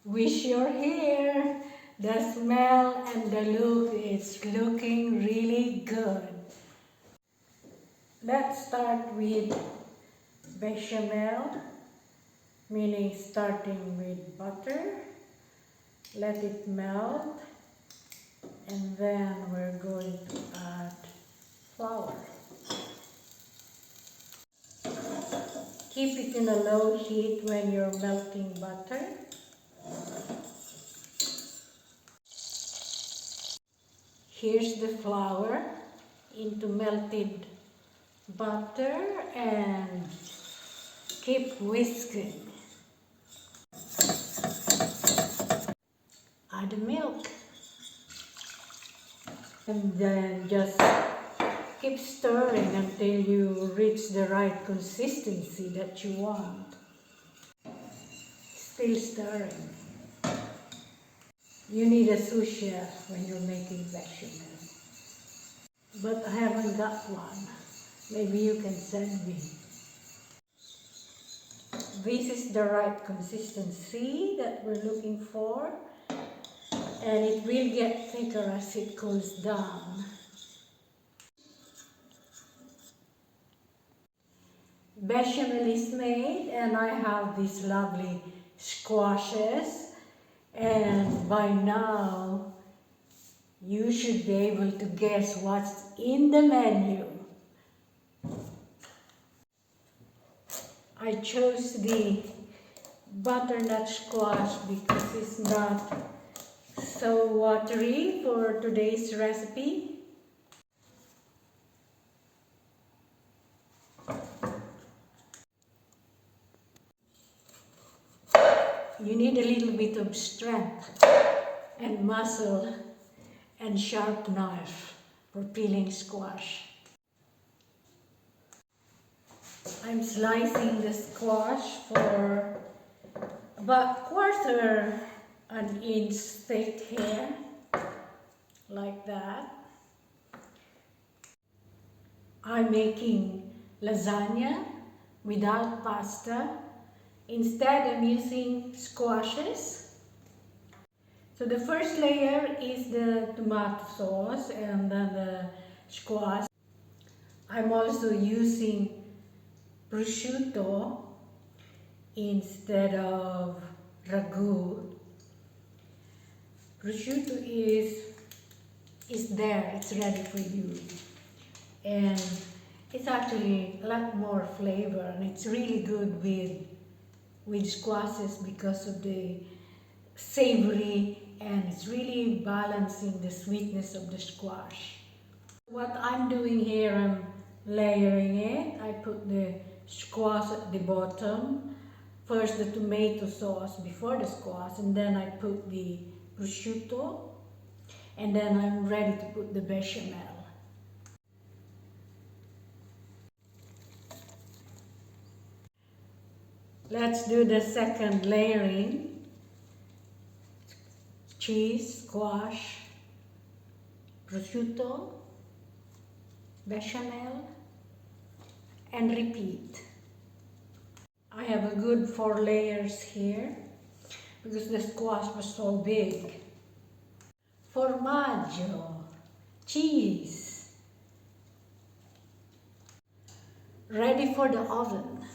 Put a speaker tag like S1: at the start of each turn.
S1: Wish you're here. The smell and the look is looking really good. Let's start with bechamel, meaning starting with butter. Let it melt, and then we're going to add flour. Keep it in a low heat when you're melting butter. Here's the flour into melted butter and keep whisking. Add the milk and then just keep stirring until you reach the right consistency that you want. Still stirring. You need a sous chef when you're making bechamel. But I haven't got one. Maybe you can send me. This is the right consistency that we're looking for. And it will get thicker as it cools down. Bechamel is made and I have these lovely squashes. And by now, you should be able to guess what's in the menu. I chose the butternut squash because it's not so watery for today's recipe. You need a little bit of strength and muscle and sharp knife for peeling squash. I'm slicing the squash for about 1/4 an inch thick here, like that. I'm making lasagna without pasta. Instead, I'm using squashes. So the first layer is the tomato sauce and then the squash. I'm also using prosciutto instead of ragu. Prosciutto is there, it's ready for you. And it's actually a lot more flavor and it's really good with squashes because of the savory, and it's really balancing the sweetness of the squash. What I'm doing here, I'm layering it. I put the squash at the bottom, first the tomato sauce before the squash, and then I put the prosciutto, and then I'm ready to put the bechamel. Let's do the second layering. Cheese, squash, prosciutto, bechamel, and repeat. I have a good 4 layers here because the squash was so big. Formaggio, cheese. Ready for the oven.